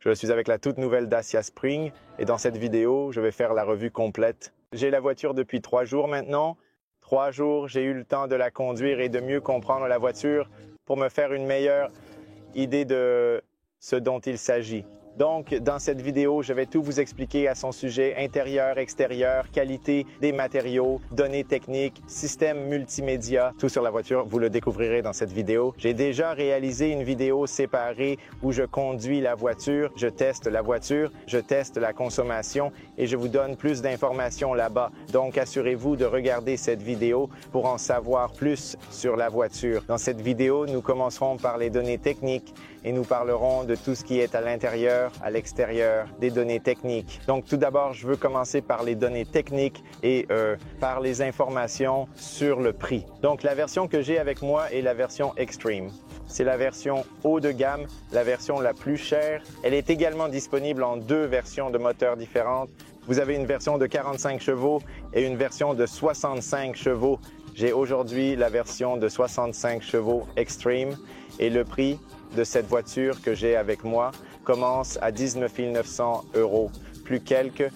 Je suis avec la toute nouvelle Dacia Spring et dans cette vidéo, je vais faire la revue complète. J'ai la voiture depuis 3 jours maintenant. 3 jours, j'ai eu le temps de la conduire et de mieux comprendre la voiture pour me faire une meilleure idée de ce dont il s'agit. Donc, dans cette vidéo, je vais tout vous expliquer à son sujet intérieur, extérieur, qualité des matériaux, données techniques, système multimédia, tout sur la voiture, vous le découvrirez dans cette vidéo. J'ai déjà réalisé une vidéo séparée où je conduis la voiture, je teste la voiture, je teste la consommation et je vous donne plus d'informations là-bas. Donc, assurez-vous de regarder cette vidéo pour en savoir plus sur la voiture. Dans cette vidéo, nous commencerons par les données techniques et nous parlerons de tout ce qui est à l'intérieur, à l'extérieur, des données techniques. Donc tout d'abord, je veux commencer par les données techniques et par les informations sur le prix. Donc la version que j'ai avec moi est la version Extreme. C'est la version haut de gamme, la version la plus chère. Elle est également disponible en 2 versions de moteurs différentes. Vous avez une version de 45 chevaux et une version de 65 chevaux. J'ai aujourd'hui la version de 65 chevaux Extreme et le prix de cette voiture que j'ai avec moi commence à 19 900 €, plus quelques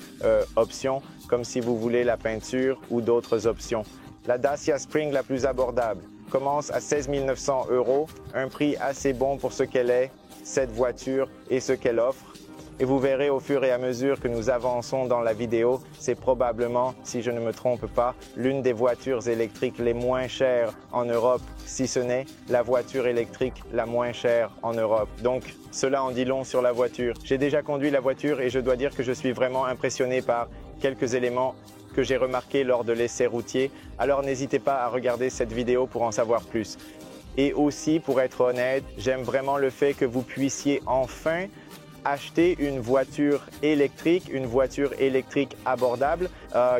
options, comme si vous voulez la peinture ou d'autres options. La Dacia Spring la plus abordable commence à 16 900 €, un prix assez bon pour ce qu'elle est, cette voiture et ce qu'elle offre. Et vous verrez au fur et à mesure que nous avançons dans la vidéo, c'est probablement, si je ne me trompe pas, l'une des voitures électriques les moins chères en Europe, si ce n'est la voiture électrique la moins chère en Europe. Donc, cela en dit long sur la voiture. J'ai déjà conduit la voiture et je dois dire que je suis vraiment impressionné par quelques éléments que j'ai remarqués lors de l'essai routier. Alors n'hésitez pas à regarder cette vidéo pour en savoir plus. Et aussi, pour être honnête, j'aime vraiment le fait que vous puissiez enfin acheter une voiture électrique abordable,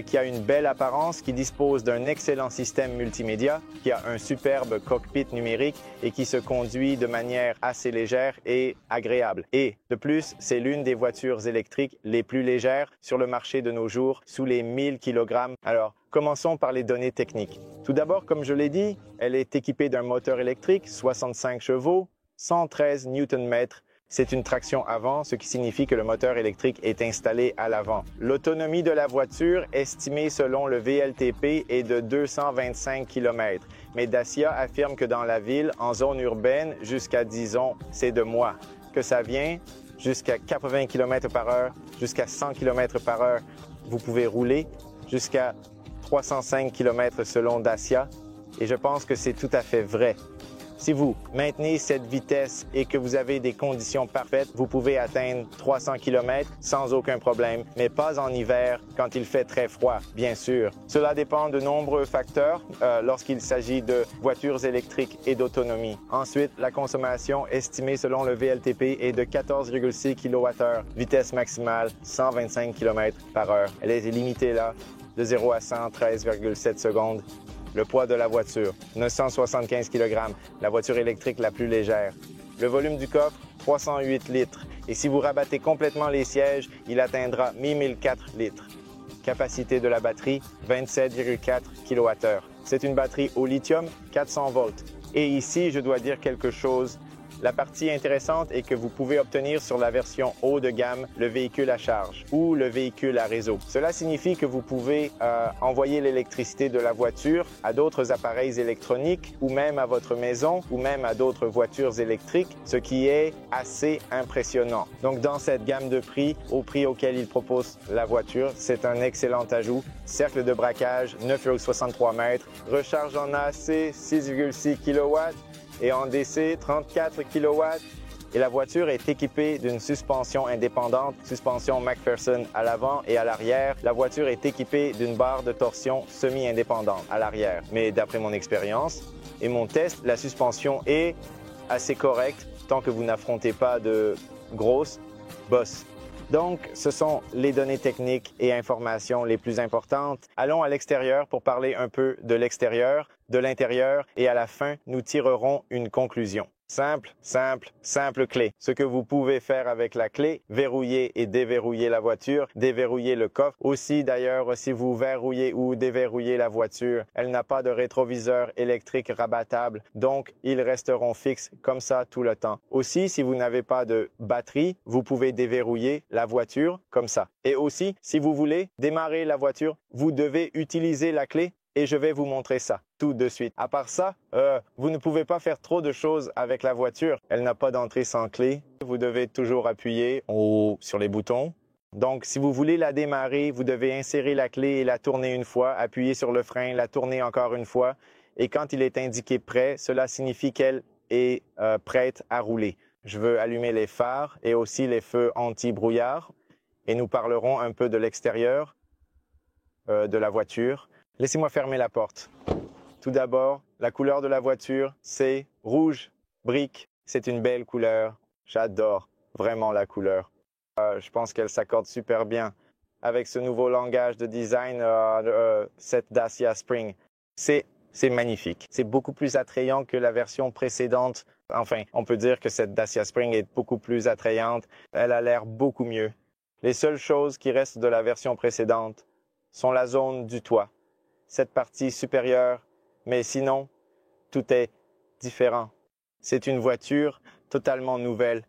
qui a une belle apparence, qui dispose d'un excellent système multimédia, qui a un superbe cockpit numérique et qui se conduit de manière assez légère et agréable. Et de plus, c'est l'une des voitures électriques les plus légères sur le marché de nos jours, sous les 1000 kg. Alors, commençons par les données techniques. Tout d'abord, comme je l'ai dit, elle est équipée d'un moteur électrique, 65 chevaux, 113 Nm. C'est une traction avant, ce qui signifie que le moteur électrique est installé à l'avant. L'autonomie de la voiture, estimée selon le VLTP, est de 225 km. Mais Dacia affirme que dans la ville, en zone urbaine, jusqu'à, disons, c'est de moi, que ça vient jusqu'à 80 km/h, jusqu'à 100 km/h. Vous pouvez rouler jusqu'à 305 km selon Dacia. Et je pense que c'est tout à fait vrai. Si vous maintenez cette vitesse et que vous avez des conditions parfaites, vous pouvez atteindre 300 km sans aucun problème, mais pas en hiver quand il fait très froid, bien sûr. Cela dépend de nombreux facteurs lorsqu'il s'agit de voitures électriques et d'autonomie. Ensuite, la consommation estimée selon le VLTP est de 14,6 kWh, vitesse maximale 125 km/h. Elle est limitée là de 0 à 100 13,7 secondes. Le poids de la voiture, 975 kg, la voiture électrique la plus légère. Le volume du coffre, 308 litres. Et si vous rabattez complètement les sièges, il atteindra 1004 litres. Capacité de la batterie, 27,4 kWh. C'est une batterie au lithium, 400 volts. Et ici, je dois dire quelque chose. La partie intéressante est que vous pouvez obtenir sur la version haut de gamme le véhicule à charge ou le véhicule à réseau. Cela signifie que vous pouvez envoyer l'électricité de la voiture à d'autres appareils électroniques ou même à votre maison ou même à d'autres voitures électriques, ce qui est assez impressionnant. Donc dans cette gamme de prix, au prix auquel il propose la voiture, c'est un excellent ajout. Cercle de braquage, 9,63 mètres, recharge en AC, 6,6 kW. Et en DC, 34 kW. Et la voiture est équipée d'une suspension indépendante, suspension McPherson à l'avant et à l'arrière. La voiture est équipée d'une barre de torsion semi-indépendante à l'arrière. Mais d'après mon expérience et mon test, la suspension est assez correcte tant que vous n'affrontez pas de grosses bosses. Donc, ce sont les données techniques et informations les plus importantes. Allons à l'extérieur pour parler un peu de l'extérieur, de l'intérieur et à la fin, nous tirerons une conclusion. Simple, simple, simple clé. Ce que vous pouvez faire avec la clé, verrouiller et déverrouiller la voiture, déverrouiller le coffre. Aussi d'ailleurs, si vous verrouillez ou déverrouillez la voiture, elle n'a pas de rétroviseur électrique rabattable, donc ils resteront fixes comme ça tout le temps. Aussi, si vous n'avez pas de batterie, vous pouvez déverrouiller la voiture comme ça. Et aussi, si vous voulez démarrer la voiture, vous devez utiliser la clé. Et je vais vous montrer ça tout de suite. À part ça, vous ne pouvez pas faire trop de choses avec la voiture. Elle n'a pas d'entrée sans clé. Vous devez toujours appuyer sur les boutons. Donc, si vous voulez la démarrer, vous devez insérer la clé et la tourner une fois, appuyer sur le frein, la tourner encore une fois. Et quand il est indiqué prêt, cela signifie qu'elle est prête à rouler. Je veux allumer les phares et aussi les feux anti-brouillard. Et nous parlerons un peu de l'extérieur de la voiture. Laissez-moi fermer la porte. Tout d'abord, la couleur de la voiture, c'est rouge brique. C'est une belle couleur. J'adore vraiment la couleur. Je pense qu'elle s'accorde super bien avec ce nouveau langage de design, cette Dacia Spring. C'est magnifique. C'est beaucoup plus attrayant que la version précédente. Enfin, on peut dire que cette Dacia Spring est beaucoup plus attrayante. Elle a l'air beaucoup mieux. Les seules choses qui restent de la version précédente sont la zone du toit. Cette partie supérieure, mais sinon, tout est différent. C'est une voiture totalement nouvelle.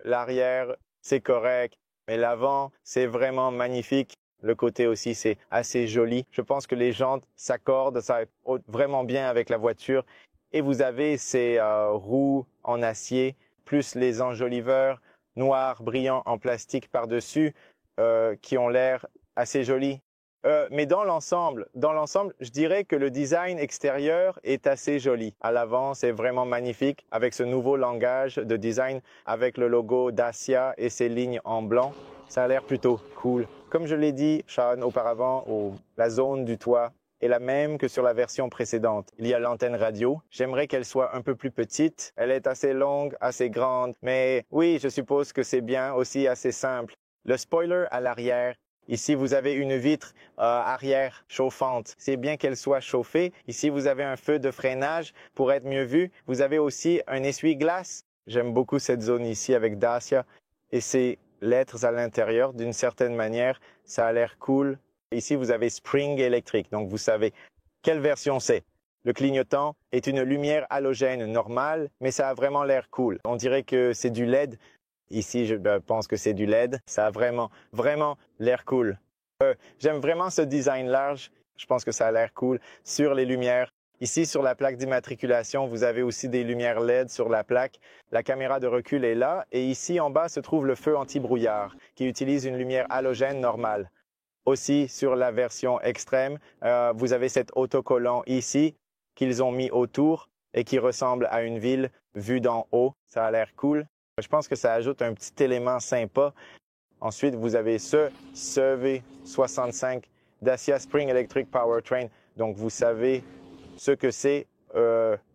L'arrière, c'est correct, mais l'avant, c'est vraiment magnifique. Le côté aussi, c'est assez joli. Je pense que les jantes s'accordent, ça va vraiment bien avec la voiture. Et vous avez ces roues en acier, plus les enjoliveurs noirs brillants en plastique par-dessus, qui ont l'air assez jolis. Mais dans l'ensemble, je dirais que le design extérieur est assez joli. À l'avant, c'est vraiment magnifique avec ce nouveau langage de design avec le logo Dacia et ses lignes en blanc. Ça a l'air plutôt cool. Comme je l'ai dit, Sean, auparavant, la zone du toit est la même que sur la version précédente. Il y a l'antenne radio. J'aimerais qu'elle soit un peu plus petite. Elle est assez longue, assez grande. Mais oui, je suppose que c'est bien aussi assez simple. Le spoiler à l'arrière. Ici, vous avez une vitre arrière chauffante. C'est bien qu'elle soit chauffée. Ici, vous avez un feu de freinage pour être mieux vu. Vous avez aussi un essuie-glace. J'aime beaucoup cette zone ici avec Dacia. Et ces lettres à l'intérieur, d'une certaine manière, ça a l'air cool. Ici, vous avez Spring électrique. Donc, vous savez quelle version c'est. Le clignotant est une lumière halogène normale, mais ça a vraiment l'air cool. On dirait que c'est du LED. Ici, je pense que c'est du LED. Ça a vraiment, vraiment l'air cool. J'aime vraiment ce design large. Je pense que ça a l'air cool. Sur les lumières, ici sur la plaque d'immatriculation, vous avez aussi des lumières LED sur la plaque. La caméra de recul est là. Et ici, en bas, se trouve le feu anti-brouillard qui utilise une lumière halogène normale. Aussi, sur la version extrême, vous avez cet autocollant ici qu'ils ont mis autour et qui ressemble à une ville vue d'en haut. Ça a l'air cool. Je pense que ça ajoute un petit élément sympa. Ensuite, vous avez ce CV65 Dacia Spring Electric Powertrain. Donc, vous savez ce que c'est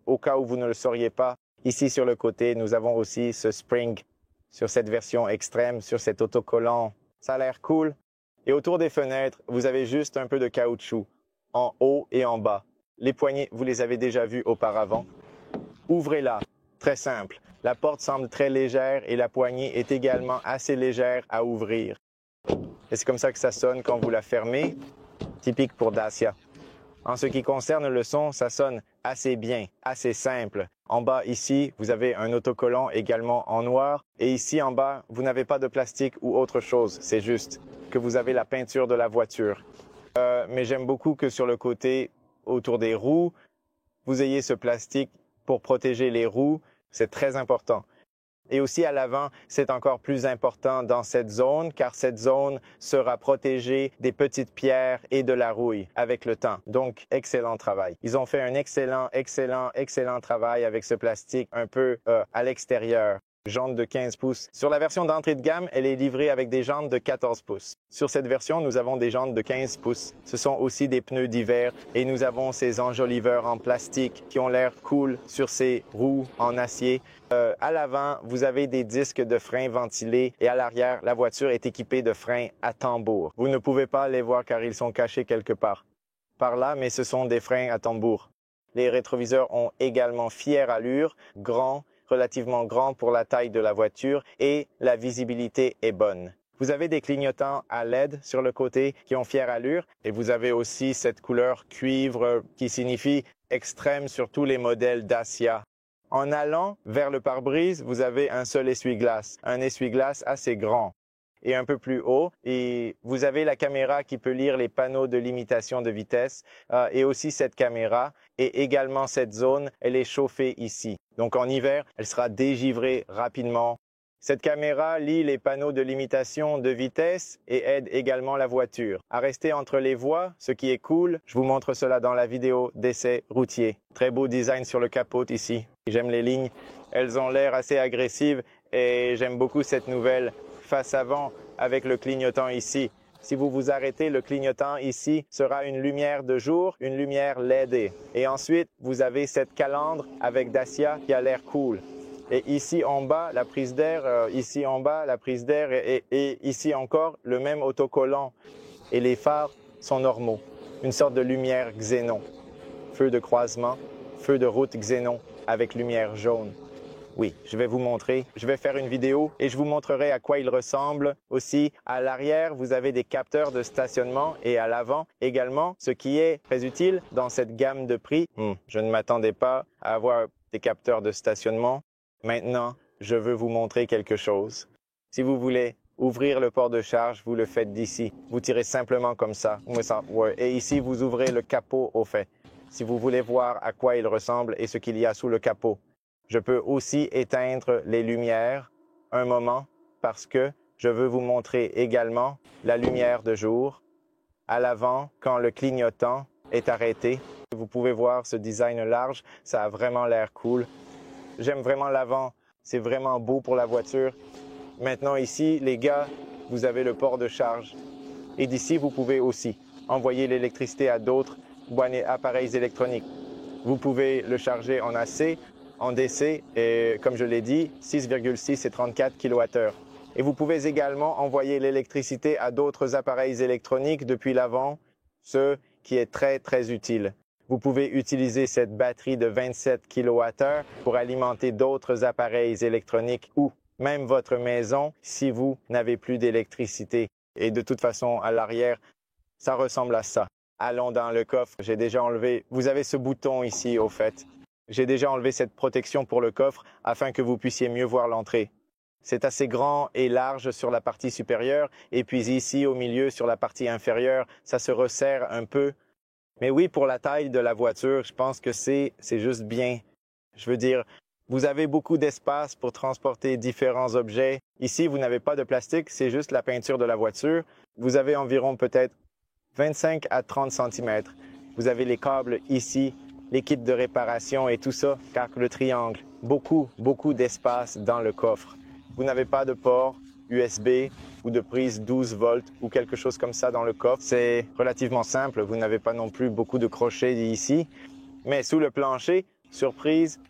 au cas où vous ne le sauriez pas. Ici, sur le côté, nous avons aussi ce Spring sur cette version extrême, sur cet autocollant. Ça a l'air cool. Et autour des fenêtres, vous avez juste un peu de caoutchouc en haut et en bas. Les poignées, vous les avez déjà vues auparavant. Ouvrez-la. Très simple. La porte semble très légère et la poignée est également assez légère à ouvrir. Et c'est comme ça que ça sonne quand vous la fermez, typique pour Dacia. En ce qui concerne le son, ça sonne assez bien, assez simple. En bas ici, vous avez un autocollant également en noir. Et ici en bas, vous n'avez pas de plastique ou autre chose. C'est juste que vous avez la peinture de la voiture. Mais j'aime beaucoup que sur le côté, autour des roues, vous ayez ce plastique pour protéger les roues. C'est très important. Et aussi à l'avant, c'est encore plus important dans cette zone car cette zone sera protégée des petites pierres et de la rouille avec le temps. Donc, excellent travail. Ils ont fait un excellent travail avec ce plastique un peu à l'extérieur. Jantes de 15 pouces. Sur la version d'entrée de gamme, elle est livrée avec des jantes de 14 pouces. Sur cette version, nous avons des jantes de 15 pouces. Ce sont aussi des pneus d'hiver et nous avons ces enjoliveurs en plastique qui ont l'air cool sur ces roues en acier. À l'avant, vous avez des disques de frein ventilés et à l'arrière, la voiture est équipée de freins à tambour. Vous ne pouvez pas les voir car ils sont cachés quelque part par là, mais ce sont des freins à tambour. Les rétroviseurs ont également fière allure, grand, relativement grand pour la taille de la voiture et la visibilité est bonne. Vous avez des clignotants à LED sur le côté qui ont fière allure et vous avez aussi cette couleur cuivre qui signifie extrême sur tous les modèles Dacia. En allant vers le pare-brise, vous avez un seul essuie-glace, un essuie-glace assez grand. Et un peu plus haut, et vous avez la caméra qui peut lire les panneaux de limitation de vitesse et aussi cette caméra et également cette zone, elle est chauffée ici. Donc en hiver, elle sera dégivrée rapidement. Cette caméra lit les panneaux de limitation de vitesse et aide également la voiture à rester entre les voies, ce qui est cool. Je vous montre cela dans la vidéo d'essai routier. Très beau design sur le capot ici. J'aime les lignes, elles ont l'air assez agressives et j'aime beaucoup cette nouvelle face avant avec le clignotant ici. Si vous vous arrêtez, le clignotant ici sera une lumière de jour, une lumière LED. Et ensuite, vous avez cette calandre avec Dacia qui a l'air cool. Et ici en bas, la prise d'air, ici en bas, la prise d'air et ici encore, le même autocollant. Et les phares sont normaux. Une sorte de lumière xénon. Feu de croisement, feu de route xénon avec lumière jaune. Oui, je vais vous montrer. Je vais faire une vidéo et je vous montrerai à quoi il ressemble. Aussi, à l'arrière, vous avez des capteurs de stationnement et à l'avant également, ce qui est très utile dans cette gamme de prix. Je ne m'attendais pas à avoir des capteurs de stationnement. Maintenant, je veux vous montrer quelque chose. Si vous voulez ouvrir le port de charge, vous le faites d'ici. Vous tirez simplement comme ça. Et ici, vous ouvrez le capot au fait. Si vous voulez voir à quoi il ressemble et ce qu'il y a sous le capot. Je peux aussi éteindre les lumières un moment parce que je veux vous montrer également la lumière de jour. À l'avant, quand le clignotant est arrêté, vous pouvez voir ce design large, ça a vraiment l'air cool. J'aime vraiment l'avant, c'est vraiment beau pour la voiture. Maintenant ici, les gars, vous avez le port de charge. Et d'ici, vous pouvez aussi envoyer l'électricité à d'autres appareils électroniques. Vous pouvez le charger en AC, en DC et comme je l'ai dit, 6,6 et 34 kWh. Et vous pouvez également envoyer l'électricité à d'autres appareils électroniques depuis l'avant, ce qui est très très utile. Vous pouvez utiliser cette batterie de 27 kWh pour alimenter d'autres appareils électroniques ou même votre maison si vous n'avez plus d'électricité. Et de toute façon, à l'arrière, ça ressemble à ça. Allons dans le coffre, j'ai déjà enlevé, vous avez ce bouton ici au fait. J'ai déjà enlevé cette protection pour le coffre afin que vous puissiez mieux voir l'entrée. C'est assez grand et large sur la partie supérieure et puis ici au milieu sur la partie inférieure, ça se resserre un peu. Mais oui, pour la taille de la voiture, je pense que c'est juste bien. Je veux dire, vous avez beaucoup d'espace pour transporter différents objets. Ici, vous n'avez pas de plastique, c'est juste la peinture de la voiture. Vous avez environ peut-être 25 à 30 cm. Vous avez les câbles ici, les kits de réparation et tout ça, car le triangle. Beaucoup d'espace dans le coffre. Vous n'avez pas de port USB ou de prise 12 volts ou quelque chose comme ça dans le coffre. C'est relativement simple. Vous n'avez pas non plus beaucoup de crochets ici. Mais sous le plancher, surprise,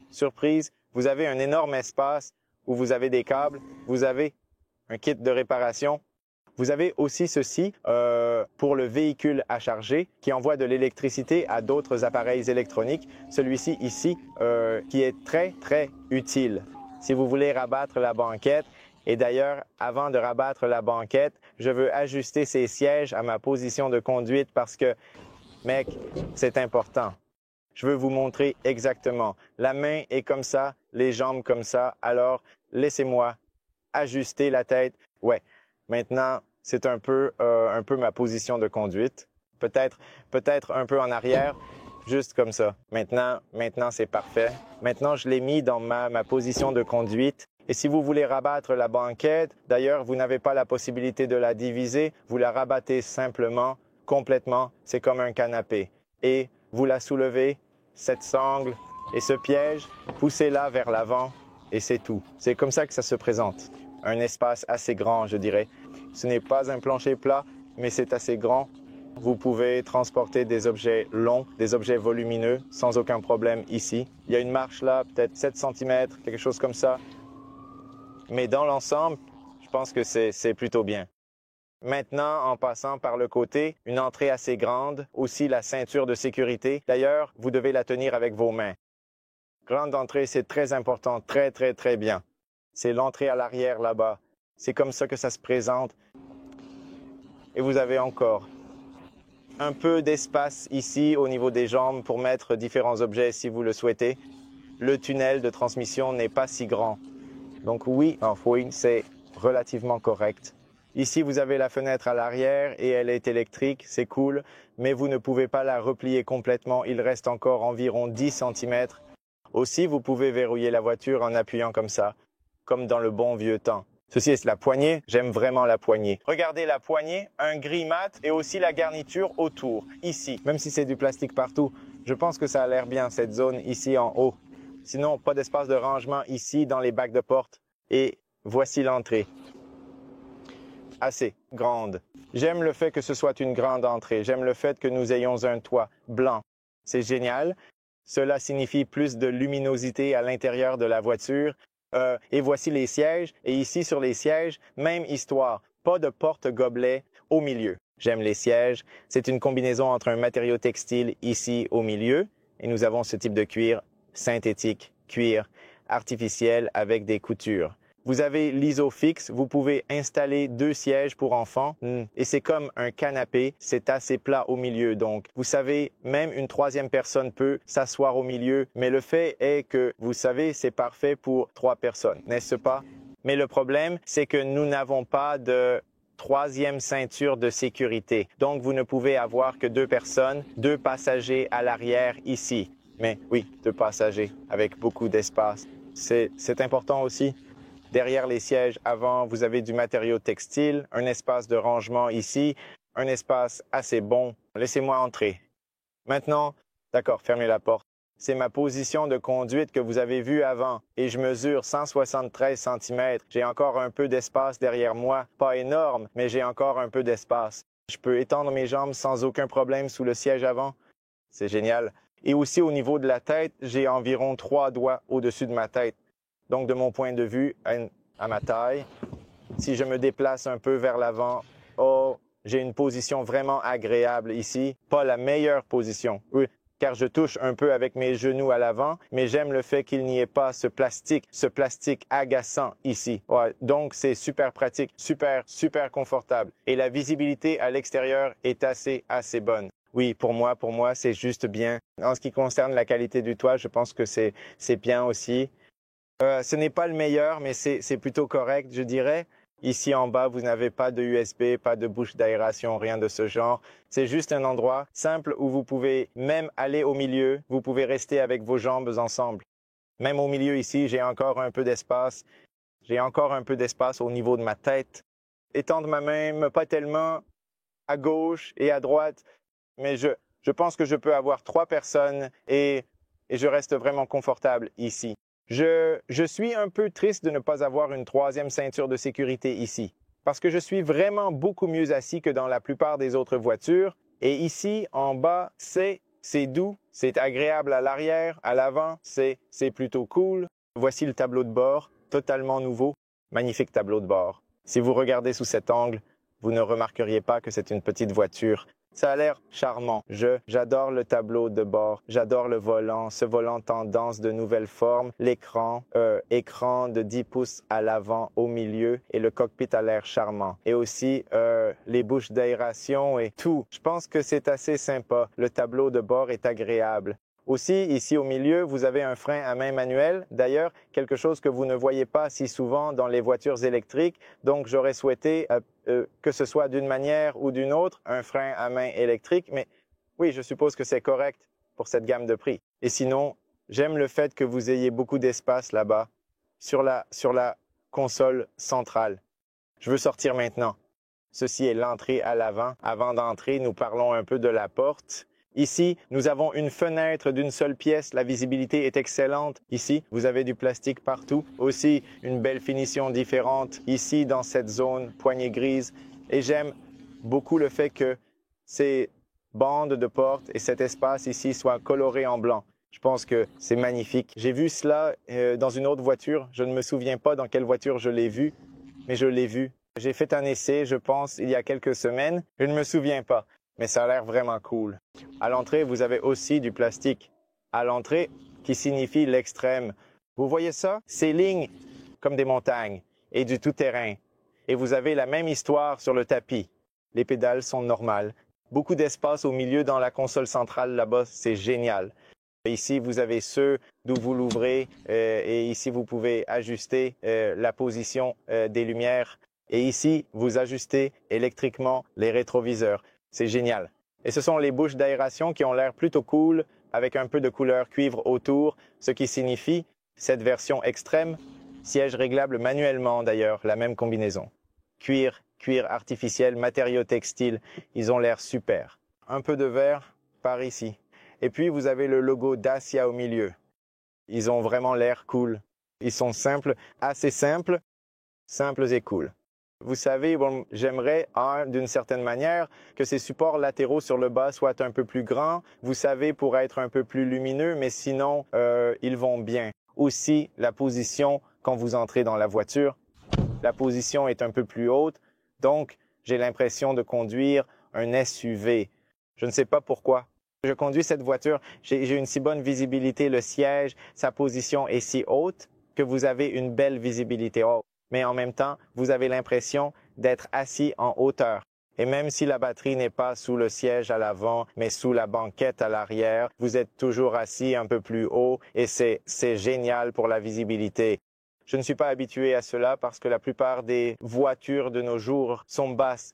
vous avez un énorme espace où vous avez des câbles, vous avez un kit de réparation. Vous avez aussi ceci pour le véhicule à charger qui envoie de l'électricité à d'autres appareils électroniques. Celui-ci ici qui est très utile. Si vous voulez rabattre la banquette, et d'ailleurs, avant de rabattre la banquette, je veux ajuster ces sièges à ma position de conduite parce que, mec, c'est important. Je veux vous montrer exactement. La main est comme ça, les jambes comme ça. Alors, laissez-moi ajuster la tête. Ouais, maintenant, c'est un peu ma position de conduite. Peut-être un peu en arrière, juste comme ça. Maintenant, c'est parfait. Maintenant, je l'ai mis dans ma position de conduite. Et si vous voulez rabattre la banquette, d'ailleurs, vous n'avez pas la possibilité de la diviser. Vous la rabattez simplement, complètement. C'est comme un canapé. Et vous la soulevez, cette sangle et ce piège, poussez-la vers l'avant et c'est tout. C'est comme ça que ça se présente. Un espace assez grand, je dirais. Ce n'est pas un plancher plat, mais c'est assez grand. Vous pouvez transporter des objets longs, des objets volumineux, sans aucun problème ici. Il y a une marche là, peut-être 7 cm, quelque chose comme ça. Mais dans l'ensemble, je pense que c'est plutôt bien. Maintenant, en passant par le côté, une entrée assez grande, aussi la ceinture de sécurité. D'ailleurs, vous devez la tenir avec vos mains. Grande entrée, c'est très important, très, très, très bien. C'est l'entrée à l'arrière là-bas. C'est comme ça que ça se présente. Et vous avez encore un peu d'espace ici au niveau des jambes pour mettre différents objets si vous le souhaitez. Le tunnel de transmission n'est pas si grand. Donc oui, c'est relativement correct. Ici, vous avez la fenêtre à l'arrière et elle est électrique, c'est cool, mais vous ne pouvez pas la replier complètement. Il reste encore environ 10 cm. Aussi, vous pouvez verrouiller la voiture en appuyant comme ça, comme dans le bon vieux temps. Ceci est la poignée, j'aime vraiment la poignée. Regardez la poignée, un gris mat et aussi la garniture autour, ici. Même si c'est du plastique partout, je pense que ça a l'air bien, cette zone ici en haut. Sinon, pas d'espace de rangement ici dans les bacs de porte. Et voici l'entrée. Assez grande. J'aime le fait que ce soit une grande entrée. J'aime le fait que nous ayons un toit blanc. C'est génial. Cela signifie plus de luminosité à l'intérieur de la voiture. Et voici les sièges. Et ici, sur les sièges, même histoire. Pas de porte-gobelet au milieu. J'aime les sièges. C'est une combinaison entre un matériau textile ici au milieu. Et nous avons ce type de cuir synthétique, cuir artificiel avec des coutures. Vous avez l'isofix, vous pouvez installer 2 sièges pour enfants et c'est comme un canapé, c'est assez plat au milieu. Donc, vous savez, même une 3e personne peut s'asseoir au milieu, mais le fait est que, vous savez, c'est parfait pour 3 personnes, n'est-ce pas? Mais le problème, c'est que nous n'avons pas de 3e ceinture de sécurité. Donc, vous ne pouvez avoir que 2 personnes, 2 passagers à l'arrière ici. Mais oui, 2 passagers avec beaucoup d'espace. C'est important aussi. Derrière les sièges avant, vous avez du matériau textile, un espace de rangement ici, un espace assez bon. Laissez-moi entrer. Maintenant, d'accord, fermez la porte. C'est ma position de conduite que vous avez vue avant et je mesure 173 cm. J'ai encore un peu d'espace derrière moi. Pas énorme, mais j'ai encore un peu d'espace. Je peux étendre mes jambes sans aucun problème sous le siège avant. C'est génial. Et aussi au niveau de la tête, j'ai environ 3 doigts au-dessus de ma tête. Donc de mon point de vue, à ma taille, si je me déplace un peu vers l'avant, j'ai une position vraiment agréable ici. Pas la meilleure position, oui, car je touche un peu avec mes genoux à l'avant, mais j'aime le fait qu'il n'y ait pas ce plastique agaçant ici. Ouais, donc c'est super pratique, super confortable. Et la visibilité à l'extérieur est assez bonne. Oui, pour moi, c'est juste bien. En ce qui concerne la qualité du toit, je pense que c'est bien aussi. Ce n'est pas le meilleur, mais c'est plutôt correct, je dirais. Ici en bas, vous n'avez pas de USB, pas de bouche d'aération, rien de ce genre. C'est juste un endroit simple où vous pouvez même aller au milieu. Vous pouvez rester avec vos jambes ensemble. Même au milieu ici, j'ai encore un peu d'espace. J'ai encore un peu d'espace au niveau de ma tête. Étendre ma main, mais pas tellement à gauche et à droite. Mais je pense que je peux avoir 3 personnes et je reste vraiment confortable ici. Je suis un peu triste de ne pas avoir une 3e ceinture de sécurité ici, parce que je suis vraiment beaucoup mieux assis que dans la plupart des autres voitures. Et ici, en bas, c'est doux, c'est agréable à l'arrière, à l'avant, c'est plutôt cool. Voici le tableau de bord, totalement nouveau, magnifique tableau de bord. Si vous regardez sous cet angle, vous ne remarqueriez pas que c'est une petite voiture. Ça a l'air charmant. J'adore le tableau de bord. J'adore le volant. Ce volant tendance de nouvelles formes. L'écran, écran de 10 pouces à l'avant, au milieu. Et le cockpit a l'air charmant. Et aussi, les bouches d'aération et tout. Je pense que c'est assez sympa. Le tableau de bord est agréable. Aussi, ici au milieu, vous avez un frein à main manuel. D'ailleurs, quelque chose que vous ne voyez pas si souvent dans les voitures électriques. Donc, j'aurais souhaité que ce soit d'une manière ou d'une autre, un frein à main électrique. Mais oui, je suppose que c'est correct pour cette gamme de prix. Et sinon, j'aime le fait que vous ayez beaucoup d'espace là-bas sur la console centrale. Je veux sortir maintenant. Ceci est l'entrée à l'avant. Avant d'entrer, nous parlons un peu de la porte. Ici, nous avons une fenêtre d'une seule pièce. La visibilité est excellente. Ici, vous avez du plastique partout. Aussi, une belle finition différente ici dans cette zone poignée grise. Et j'aime beaucoup le fait que ces bandes de porte et cet espace ici soient colorés en blanc. Je pense que c'est magnifique. J'ai vu cela dans une autre voiture. Je ne me souviens pas dans quelle voiture je l'ai vu, mais je l'ai vu. J'ai fait un essai, je pense, il y a quelques semaines. Je ne me souviens pas, mais ça a l'air vraiment cool. À l'entrée, vous avez aussi du plastique. À l'entrée, qui signifie l'extrême. Vous voyez ça? Ces lignes comme des montagnes et du tout-terrain. Et vous avez la même histoire sur le tapis. Les pédales sont normales. Beaucoup d'espace au milieu dans la console centrale là-bas, c'est génial. Ici, vous avez ceux d'où vous l'ouvrez et ici, vous pouvez ajuster la position des lumières. Et ici, vous ajustez électriquement les rétroviseurs. C'est génial. Et ce sont les bouches d'aération qui ont l'air plutôt cool avec un peu de couleur cuivre autour, ce qui signifie cette version extrême, siège réglable manuellement d'ailleurs, la même combinaison. Cuir artificiel, matériaux textiles, ils ont l'air super. Un peu de vert par ici. Et puis, vous avez le logo Dacia au milieu. Ils ont vraiment l'air cool. Ils sont simples, assez simples et cool. Vous savez, bon, j'aimerais, d'une certaine manière, que ces supports latéraux sur le bas soient un peu plus grands. Vous savez, pour être un peu plus lumineux, mais sinon, ils vont bien. Aussi, la position quand vous entrez dans la voiture, la position est un peu plus haute. Donc, j'ai l'impression de conduire un SUV. Je ne sais pas pourquoi. Je conduis cette voiture, j'ai une si bonne visibilité, le siège, sa position est si haute que vous avez une belle visibilité haute. Mais en même temps, vous avez l'impression d'être assis en hauteur. Et même si la batterie n'est pas sous le siège à l'avant, mais sous la banquette à l'arrière, vous êtes toujours assis un peu plus haut et c'est génial pour la visibilité. Je ne suis pas habitué à cela parce que la plupart des voitures de nos jours sont basses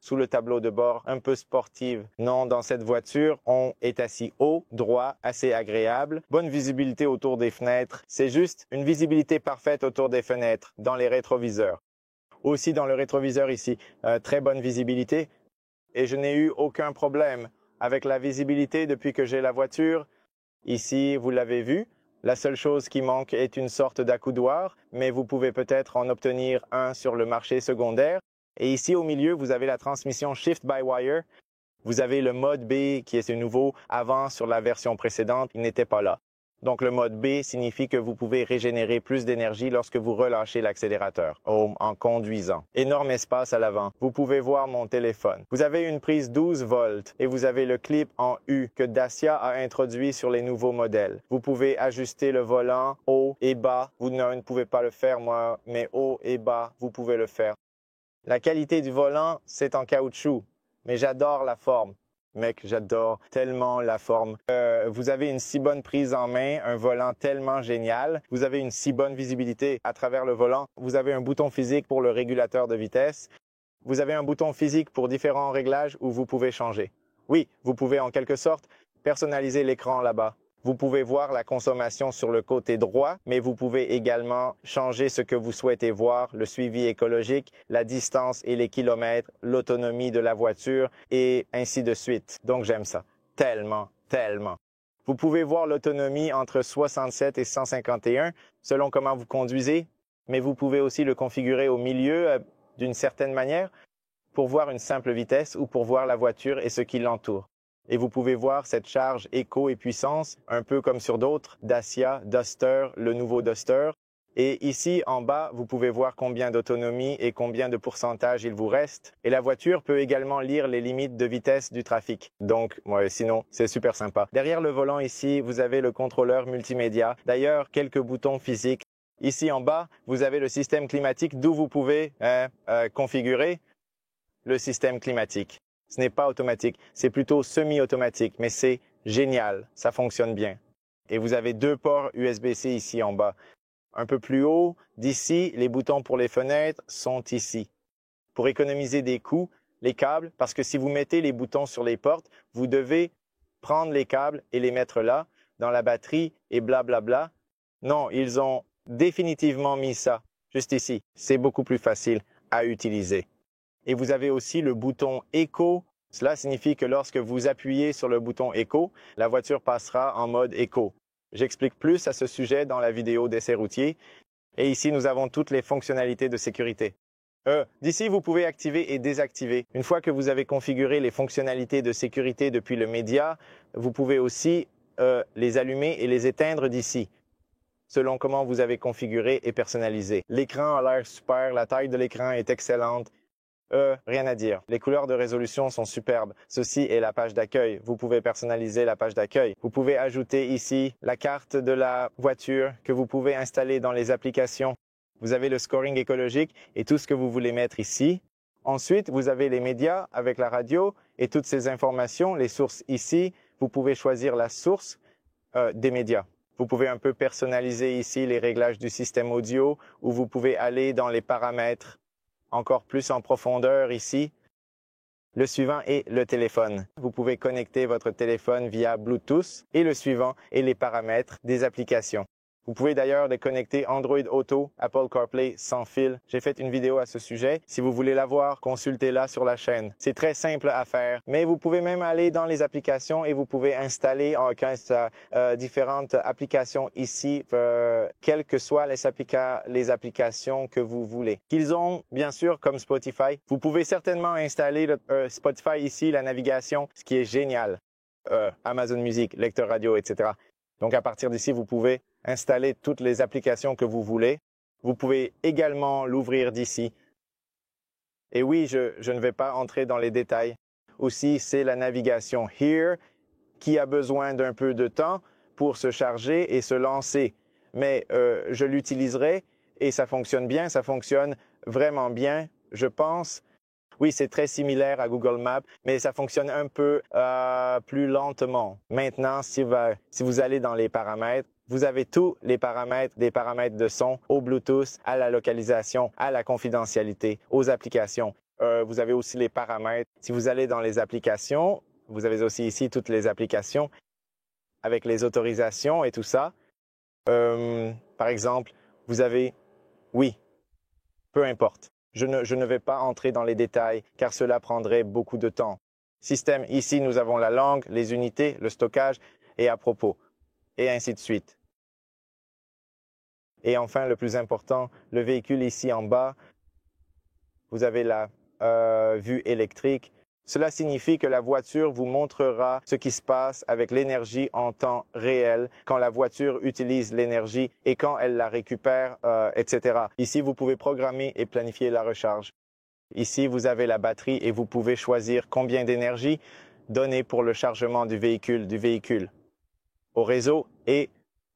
sous le tableau de bord, un peu sportives. Non, dans cette voiture, on est assis haut, droit, assez agréable, bonne visibilité autour des fenêtres. C'est juste une visibilité parfaite autour des fenêtres, dans les rétroviseurs. Aussi dans le rétroviseur ici, très bonne visibilité et je n'ai eu aucun problème avec la visibilité depuis que j'ai la voiture. Ici, vous l'avez vu. La seule chose qui manque est une sorte d'accoudoir, mais vous pouvez peut-être en obtenir un sur le marché secondaire. Et ici, au milieu, vous avez la transmission Shift-by-Wire. Vous avez le mode B qui est nouveau. Avant, sur la version précédente, il n'était pas là. Donc, le mode B signifie que vous pouvez régénérer plus d'énergie lorsque vous relâchez l'accélérateur en conduisant. Énorme espace à l'avant. Vous pouvez voir mon téléphone. Vous avez une prise 12 volts et vous avez le clip en U que Dacia a introduit sur les nouveaux modèles. Vous pouvez ajuster le volant haut et bas. Vous ne pouvez pas le faire, moi, mais haut et bas, vous pouvez le faire. La qualité du volant, c'est en caoutchouc, mais j'adore la forme. Mec, j'adore tellement la forme. Vous avez une si bonne prise en main, un volant tellement génial. Vous avez une si bonne visibilité à travers le volant. Vous avez un bouton physique pour le régulateur de vitesse. Vous avez un bouton physique pour différents réglages où vous pouvez changer. Oui, vous pouvez en quelque sorte personnaliser l'écran là-bas. Vous pouvez voir la consommation sur le côté droit, mais vous pouvez également changer ce que vous souhaitez voir, le suivi écologique, la distance et les kilomètres, l'autonomie de la voiture et ainsi de suite. Donc j'aime ça. Tellement. Vous pouvez voir l'autonomie entre 67 et 151 selon comment vous conduisez, mais vous pouvez aussi le configurer au milieu d'une certaine manière pour voir une simple vitesse ou pour voir la voiture et ce qui l'entoure. Et vous pouvez voir cette charge éco et puissance, un peu comme sur d'autres, Dacia, Duster, le nouveau Duster. Et ici, en bas, vous pouvez voir combien d'autonomie et combien de pourcentage il vous reste. Et la voiture peut également lire les limites de vitesse du trafic. Donc, sinon, c'est super sympa. Derrière le volant ici, vous avez le contrôleur multimédia. D'ailleurs, quelques boutons physiques. Ici, en bas, vous avez le système climatique d'où vous pouvez configurer le système climatique. Ce n'est pas automatique, c'est plutôt semi-automatique, mais c'est génial, ça fonctionne bien. Et vous avez 2 ports USB-C ici en bas. Un peu plus haut, d'ici, les boutons pour les fenêtres sont ici. Pour économiser des coûts, les câbles, parce que si vous mettez les boutons sur les portes, vous devez prendre les câbles et les mettre là, dans la batterie et blablabla. Non, ils ont définitivement mis ça, juste ici. C'est beaucoup plus facile à utiliser. Et vous avez aussi le bouton Eco. Cela signifie que lorsque vous appuyez sur le bouton Eco, la voiture passera en mode Eco. J'explique plus à ce sujet dans la vidéo d'essai routier. Et ici, nous avons toutes les fonctionnalités de sécurité. D'ici, vous pouvez activer et désactiver. Une fois que vous avez configuré les fonctionnalités de sécurité depuis le média, vous pouvez aussi les allumer et les éteindre d'ici. selon comment vous avez configuré et personnalisé. L'écran a l'air super, la taille de l'écran est excellente. Rien à dire. Les couleurs de résolution sont superbes. Ceci est la page d'accueil. Vous pouvez personnaliser la page d'accueil. Vous pouvez ajouter ici la carte de la voiture que vous pouvez installer dans les applications. Vous avez le scoring écologique et tout ce que vous voulez mettre ici. Ensuite, vous avez les médias avec la radio et toutes ces informations, les sources ici. Vous pouvez choisir la source des médias. Vous pouvez un peu personnaliser ici les réglages du système audio ou vous pouvez aller dans les paramètres encore plus en profondeur ici. Le suivant est le téléphone. Vous pouvez connecter votre téléphone via Bluetooth et le suivant est les paramètres des applications. Vous pouvez d'ailleurs déconnecter Android Auto, Apple CarPlay sans fil. J'ai fait une vidéo à ce sujet. Si vous voulez la voir, consultez-la sur la chaîne. C'est très simple à faire, mais vous pouvez même aller dans les applications et vous pouvez installer différentes applications ici, quelles que soient les applications que vous voulez. Qu'ils ont, bien sûr, comme Spotify. Vous pouvez certainement installer Spotify ici, la navigation, ce qui est génial. Amazon Music, lecteur radio, etc. Donc, à partir d'ici, vous pouvez installer toutes les applications que vous voulez. Vous pouvez également l'ouvrir d'ici. Et oui, je ne vais pas entrer dans les détails. Aussi, c'est la navigation Here qui a besoin d'un peu de temps pour se charger et se lancer. Mais je l'utiliserai et ça fonctionne bien, ça fonctionne vraiment bien, je pense. Oui, c'est très similaire à Google Maps, mais ça fonctionne un peu plus lentement. Maintenant, si vous allez dans les paramètres, vous avez tous les paramètres, des paramètres de son, au Bluetooth, à la localisation, à la confidentialité, aux applications. Vous avez aussi les paramètres. Si vous allez dans les applications, vous avez aussi ici toutes les applications avec les autorisations et tout ça. Par exemple, vous avez oui, peu importe. Je ne vais pas entrer dans les détails car cela prendrait beaucoup de temps. Système, ici nous avons la langue, les unités, le stockage et à propos, et ainsi de suite. Et enfin, le plus important, le véhicule ici en bas, vous avez la vue électrique. Cela signifie que la voiture vous montrera ce qui se passe avec l'énergie en temps réel, quand la voiture utilise l'énergie et quand elle la récupère, etc. Ici, vous pouvez programmer et planifier la recharge. Ici, vous avez la batterie et vous pouvez choisir combien d'énergie donner pour le chargement du véhicule au réseau et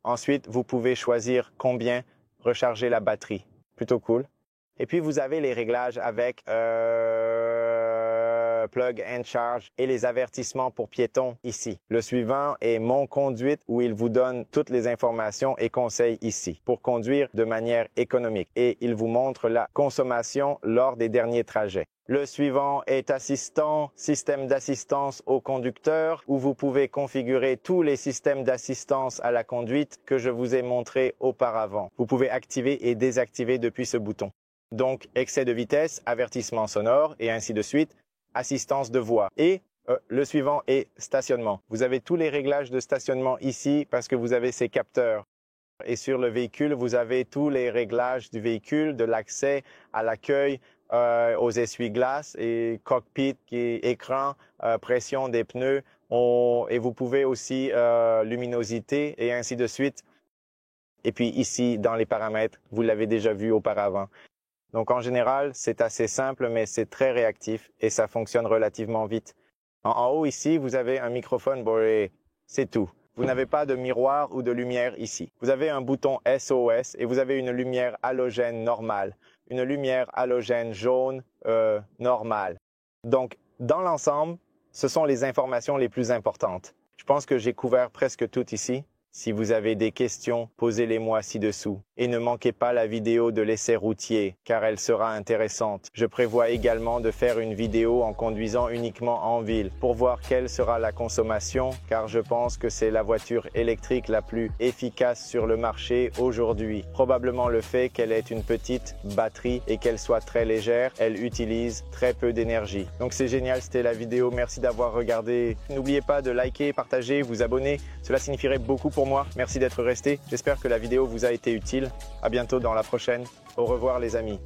ensuite, vous pouvez choisir combien recharger la batterie. Plutôt cool. Et puis, vous avez les réglages avec plug and charge et les avertissements pour piétons ici. Le suivant est Mon conduite où il vous donne toutes les informations et conseils ici pour conduire de manière économique et il vous montre la consommation lors des derniers trajets. Le suivant est Assistant, système d'assistance au conducteur où vous pouvez configurer tous les systèmes d'assistance à la conduite que je vous ai montrés auparavant. Vous pouvez activer et désactiver depuis ce bouton. Donc, excès de vitesse, avertissement sonore et ainsi de suite. Assistance de voix. Et le suivant est stationnement. Vous avez tous les réglages de stationnement ici parce que vous avez ces capteurs. Et sur le véhicule, vous avez tous les réglages du véhicule, de l'accès à l'accueil, aux essuie-glaces et cockpit, écran, pression des pneus. Et vous pouvez aussi luminosité et ainsi de suite. Et puis ici, dans les paramètres, vous l'avez déjà vu auparavant. Donc en général, c'est assez simple, mais c'est très réactif et ça fonctionne relativement vite. En haut ici, vous avez un microphone, c'est tout. Vous n'avez pas de miroir ou de lumière ici. Vous avez un bouton SOS et vous avez une lumière halogène normale. Une lumière halogène jaune normale. Donc dans l'ensemble, ce sont les informations les plus importantes. Je pense que j'ai couvert presque tout ici. Si vous avez des questions, posez-les-moi ci-dessous. Et ne manquez pas la vidéo de l'essai routier, car elle sera intéressante. Je prévois également de faire une vidéo en conduisant uniquement en ville, pour voir quelle sera la consommation, car je pense que c'est la voiture électrique la plus efficace sur le marché aujourd'hui. Probablement le fait qu'elle ait une petite batterie et qu'elle soit très légère, elle utilise très peu d'énergie. Donc c'est génial, c'était la vidéo. Merci d'avoir regardé. N'oubliez pas de liker, partager, vous abonner. Cela signifierait beaucoup pour moi. Merci d'être resté. J'espère que la vidéo vous a été utile. À bientôt dans la prochaine. Au revoir les amis.